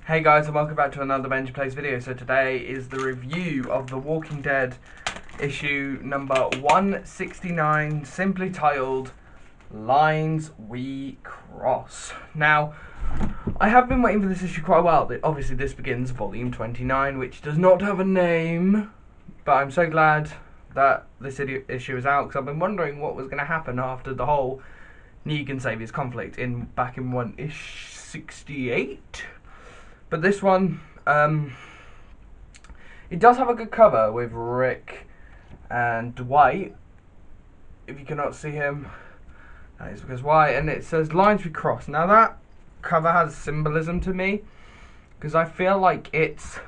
Hey guys, and welcome back to another Benji Plays video. So today is the review of The Walking Dead issue number 169, simply titled Lines We Cross. Now, I have been waiting for this issue quite a while. Obviously this begins volume 29, which does not have a name, but I'm so glad that this issue is out, because I've been wondering what was going to happen after the whole Negan Saviors conflict back in 168. But this one, it does have a good cover with Rick and Dwight. If you cannot see him, that is because why. And it says Lines We Cross. Now that cover has symbolism to me, because I feel like it's...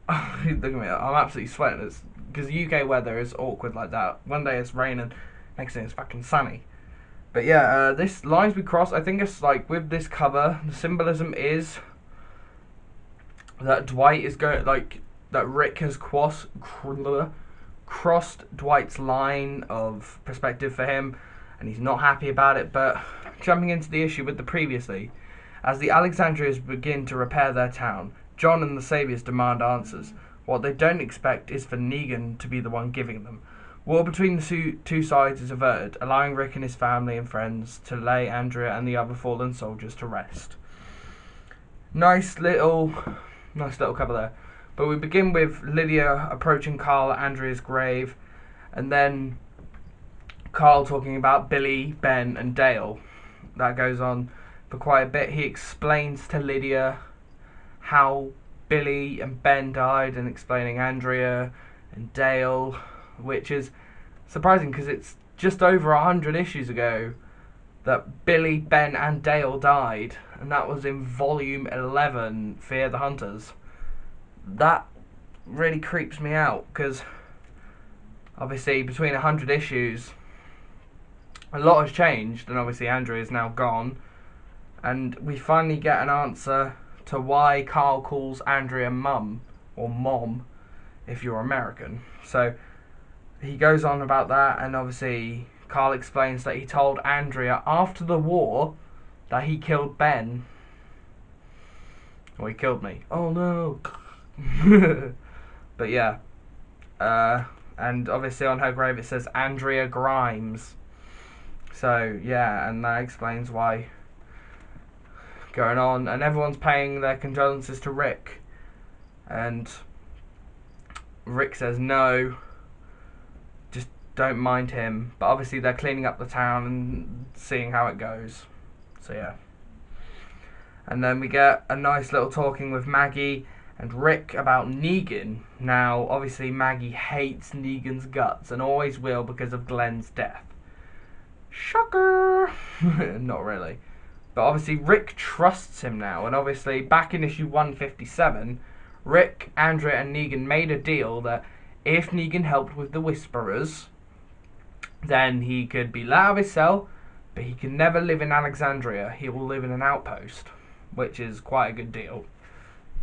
Look at me, I'm absolutely sweating. It's because UK weather is awkward like that. One day it's raining, next day it's fucking sunny. But yeah, this Lines We Cross, I think it's like, with this cover, the symbolism is that Dwight is going, like, that Rick has crossed Dwight's line of perspective for him, and he's not happy about it. But jumping into the issue with the previously, as the Alexandrians begin to repair their town, John and the Saviors demand answers. What they don't expect is for Negan to be the one giving them. War between the two sides is averted, allowing Rick and his family and friends to lay Andrea and the other fallen soldiers to rest. Nice little cover there. But we begin with Lydia approaching Carl at Andrea's grave, and then Carl talking about Billy, Ben, and Dale. That goes on for quite a bit. He explains to Lydia how Billy and Ben died, and explaining Andrea and Dale, which is surprising because it's just over 100 issues ago that Billy, Ben, and Dale died, and that was in volume 11, Fear the Hunters. That really creeps me out, because obviously between 100 issues a lot has changed, and obviously Andrea is now gone, and we finally get an answer to why Carl calls Andrea Mum, or Mom if you're American. So he goes on about that, and obviously Carl explains that he told Andrea after the war that he killed Ben. Or he killed me. Oh no. But yeah. And obviously on her grave it says Andrea Grimes. So yeah, and that explains why going on. And everyone's paying their condolences to Rick. And Rick says no, just don't mind him. But obviously they're cleaning up the town and seeing how it goes. So yeah. And then we get a nice little talking with Maggie and Rick about Negan. Now, obviously Maggie hates Negan's guts and always will because of Glenn's death. Shocker! Not really. But obviously Rick trusts him now, and obviously back in issue 157, Rick, Andrea, and Negan made a deal that if Negan helped with the Whisperers, then he could be let out of his cell, but he can never live in Alexandria. He will live in an outpost, which is quite a good deal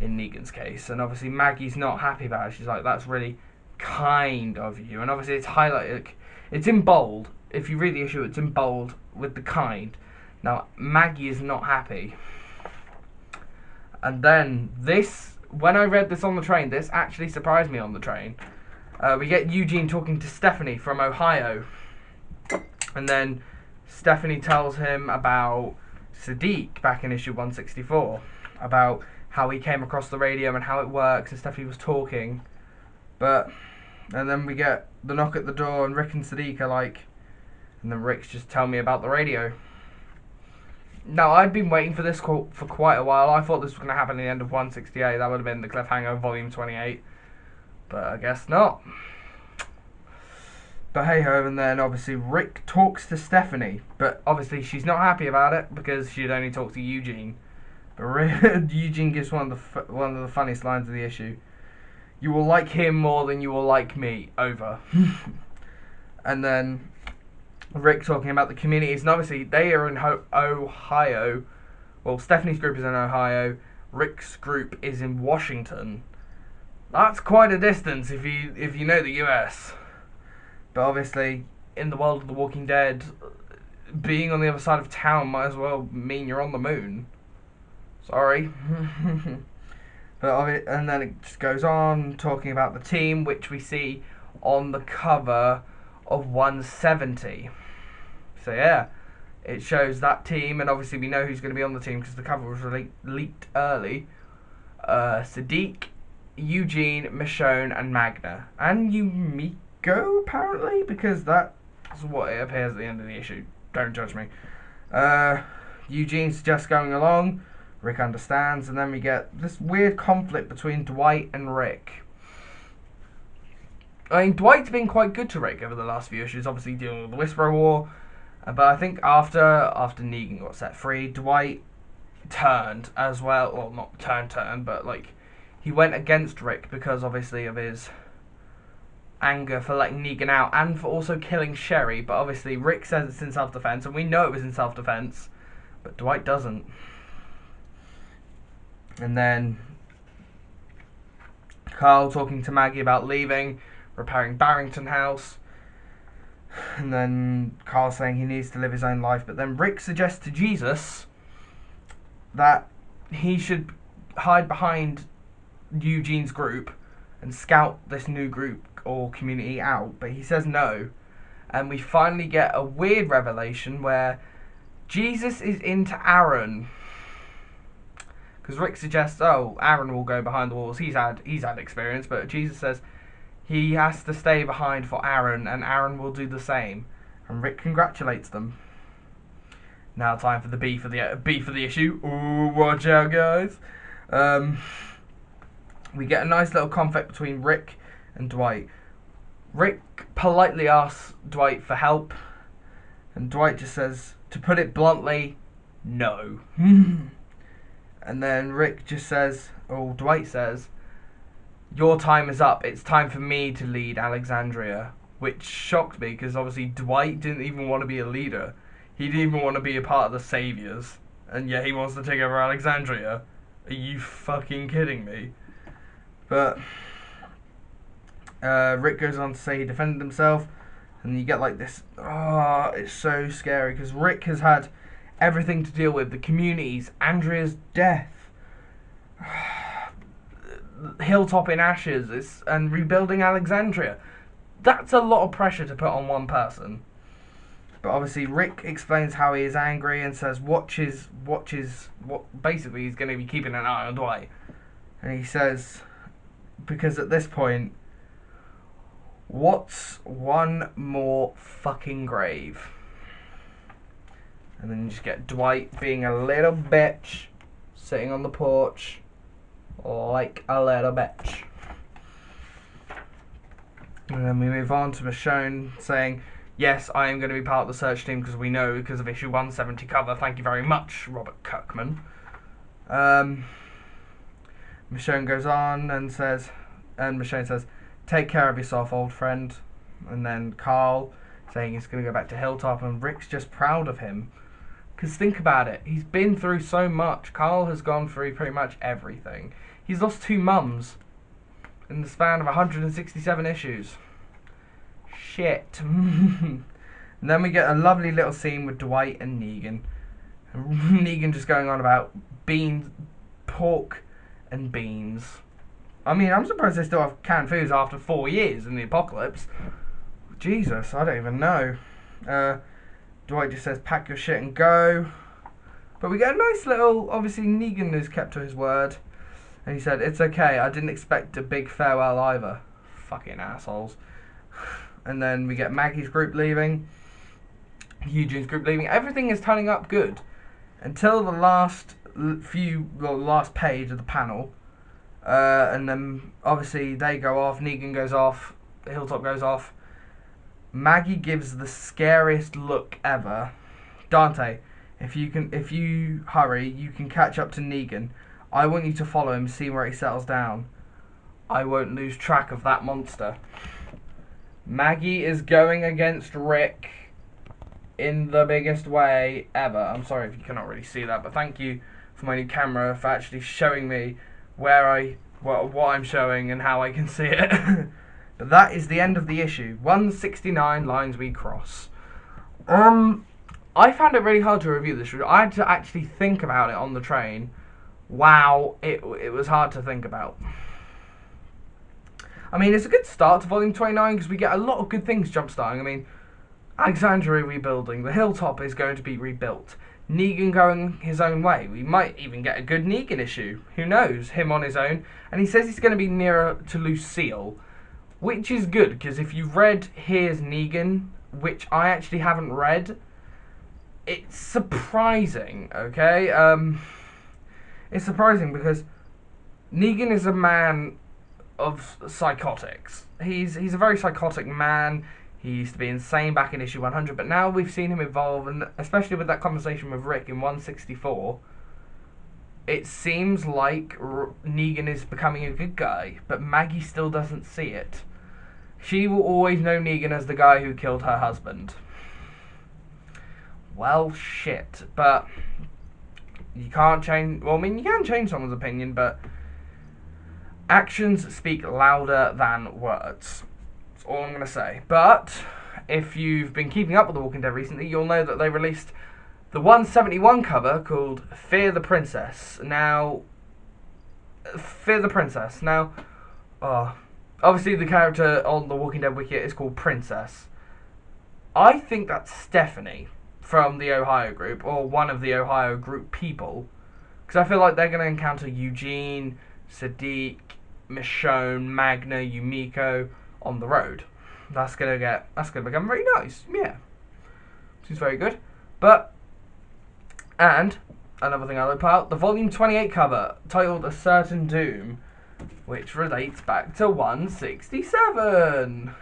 in Negan's case. And obviously Maggie's not happy about it. She's like, that's really kind of you. And obviously it's highlighted, it's in bold. If you read the issue, it's in bold with the kind. Now, Maggie is not happy. And then this, when I read this on the train, this actually surprised me on the train. We get Eugene talking to Stephanie from Ohio. And then Stephanie tells him about Sadiq back in issue 164. About how he came across the radio and how it works, and Stephanie was talking. And then we get the knock at the door, and Rick and Sadiq are like, and then Rick's just telling me about the radio. Now, I'd been waiting for this for quite a while. I thought this was going to happen at the end of 168. That would have been the cliffhanger of volume 28. But I guess not. But hey ho, and then obviously Rick talks to Stephanie. But obviously she's not happy about it because she'd only talked to Eugene. But Eugene gives one of the funniest lines of the issue. You will like him more than you will like me. Over. And then Rick talking about the communities, and obviously they are in Ohio. Well, Stephanie's group is in Ohio. Rick's group is in Washington. That's quite a distance if you know the US. But obviously, in the world of The Walking Dead, being on the other side of town might as well mean you're on the moon. Sorry. And then it just goes on talking about the team, which we see on the cover of 170. So yeah, it shows that team, and obviously we know who's going to be on the team because the cover was leaked early. Sadiq, Eugene, Michonne, and Magna. And Yumiko, apparently, because that's what it appears at the end of the issue. Don't judge me. Eugene's just going along. Rick understands, and then we get this weird conflict between Dwight and Rick. I mean, Dwight's been quite good to Rick over the last few issues, obviously dealing with the Whisperer War. But I think after Negan got set free, Dwight turned as well. Well, not turned, but like he went against Rick because obviously of his anger for letting Negan out and for also killing Sherry. But obviously Rick says it's in self-defense, and we know it was in self-defense, but Dwight doesn't. And then Carl talking to Maggie about leaving, repairing Barrington House. And then Carl saying he needs to live his own life. But then Rick suggests to Jesus that he should hide behind Eugene's group and scout this new group or community out. But he says no. And we finally get a weird revelation where Jesus is into Aaron. Because Rick suggests, oh, Aaron will go behind the walls. He's had experience, but Jesus says he has to stay behind for Aaron, and Aaron will do the same. And Rick congratulates them. Now time for the B for the issue. Ooh, watch out, guys. We get a nice little conflict between Rick and Dwight. Rick politely asks Dwight for help, and Dwight just says, to put it bluntly, no. And then Rick just says, or Dwight says, your time is up. It's time for me to lead Alexandria. Which shocked me because obviously Dwight didn't even want to be a leader. He didn't even want to be a part of the Saviors. And yet he wants to take over Alexandria. Are you fucking kidding me? But Rick goes on to say he defended himself. And you get like this, it's so scary because Rick has had everything to deal with. The communities, Andrea's death, Hilltop in ashes, and rebuilding Alexandria. That's a lot of pressure to put on one person. But obviously Rick explains how he is angry and says what basically he's going to be keeping an eye on Dwight. And he says, because at this point, what's one more fucking grave? And then you just get Dwight being a little bitch, sitting on the porch, like a little bitch. And then we move on to Michonne saying, yes, I am going to be part of the search team because we know because of issue 170 cover. Thank you very much, Robert Kirkman. Michonne goes on and Michonne says, take care of yourself, old friend. And then Carl saying he's going to go back to Hilltop, and Rick's just proud of him. Because think about it, he's been through so much. Carl has gone through pretty much everything. He's lost 2 mums in the span of 167 issues. Shit. And then we get a lovely little scene with Dwight and Negan. And Negan just going on about beans, pork and beans. I mean, I'm surprised they still have canned foods after 4 years in the apocalypse. Jesus, I don't even know. Dwight just says, pack your shit and go. But we get a nice little, obviously Negan has kept to his word. And he said, it's okay, I didn't expect a big farewell either. Fucking assholes. And then we get Maggie's group leaving. Eugene's group leaving. Everything is turning up good. Until the last page of the panel. And then obviously they go off, Negan goes off, Hilltop goes off. Maggie gives the scariest look ever. Dante, if you hurry, you can catch up to Negan. I want you to follow him, see where he settles down. I won't lose track of that monster. Maggie is going against Rick in the biggest way ever. I'm sorry if you cannot really see that, but thank you for my new camera for actually showing me what I'm showing and how I can see it. But that is the end of the issue. 169 lines we cross. I found it really hard to review this. I had to actually think about it on the train. wow, it was hard to think about. I mean, it's a good start to Volume 29 because we get a lot of good things jump-starting. I mean, Alexandria rebuilding, the hilltop is going to be rebuilt. Negan going his own way. We might even get a good Negan issue. Who knows? Him on his own. And he says he's going to be nearer to Lucille, which is good because if you've read Here's Negan, which I actually haven't read, it's surprising, okay? It's surprising because Negan is a man of psychotics. He's a very psychotic man. He used to be insane back in issue 100, but now we've seen him evolve, and especially with that conversation with Rick in 164, it seems like Negan is becoming a good guy, but Maggie still doesn't see it. She will always know Negan as the guy who killed her husband. Well, shit, but you can't change... Well, I mean, you can change someone's opinion, but actions speak louder than words. That's all I'm going to say. But if you've been keeping up with The Walking Dead recently, you'll know that they released the 171 cover called Fear the Princess. Now, obviously the character on the Walking Dead wiki is called Princess. I think that's Stephanie from the Ohio group, or one of the Ohio group people, because I feel like they're going to encounter Eugene, Sadiq, Michonne, Magna, Yumiko on the road. That's gonna become very nice. Yeah, she's very good. But and another thing I would put out, the Volume 28 cover titled A Certain Doom, which relates back to 167.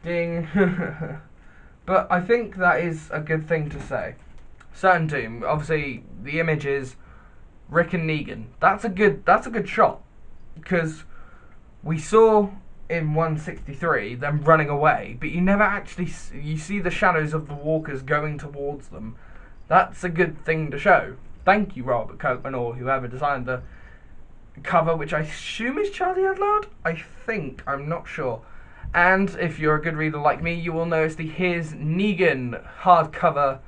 Ding. But I think that is a good thing to say. Certain Doom. Obviously, the image is Rick and Negan. That's a good shot, because we saw in 163 them running away, but you never actually you see the shadows of the walkers going towards them. That's a good thing to show. Thank you, Robert Kirkman, or whoever designed the cover, which I assume is Charlie Adlard. I'm not sure. And if you're a good reader like me, you will notice the Here's Negan hardcover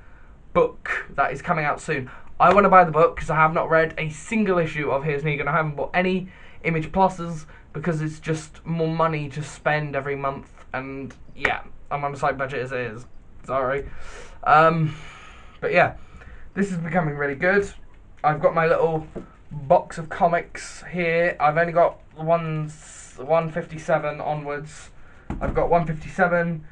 book that is coming out soon. I want to buy the book because I have not read a single issue of Here's Negan. I haven't bought any Image Pluses because it's just more money to spend every month. And yeah, I'm on a slight budget as it is. Sorry. But yeah, this is becoming really good. I've got my little box of comics here. I've only got 157 onwards. I've got 157,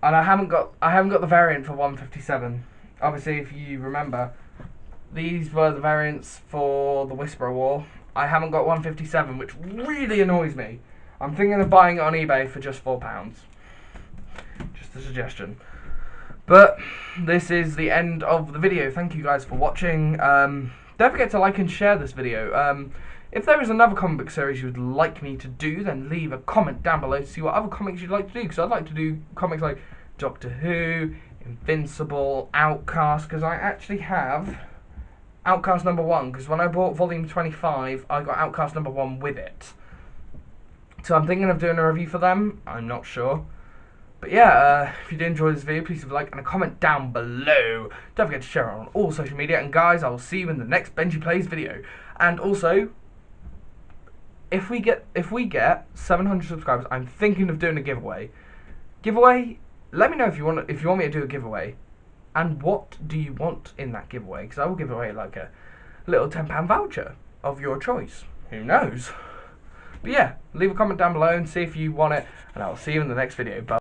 and I haven't got the variant for 157. Obviously, if you remember, these were the variants for the Whisperer War. I haven't got 157, which really annoys me. I'm thinking of buying it on eBay for just £4. Just a suggestion. But this is the end of the video. Thank you guys for watching. Don't forget to like and share this video. If there is another comic book series you would like me to do, then leave a comment down below to see what other comics you'd like to do. Because I'd like to do comics like Doctor Who, Invincible, Outcast. Because I actually have Outcast #1. Because when I bought Volume 25, I got Outcast #1 with it. So I'm thinking of doing a review for them. I'm not sure. But yeah, if you did enjoy this video, please leave a like and a comment down below. Don't forget to share it on all social media. And guys, I will see you in the next Benji Plays video. And also, if we get 700 subscribers, I'm thinking of doing a giveaway. Let me know if you want me to do a giveaway, and what do you want in that giveaway? Because I will give away like a little £10 voucher of your choice. Who knows? But yeah, leave a comment down below and see if you want it, and I will see you in the next video. Bye.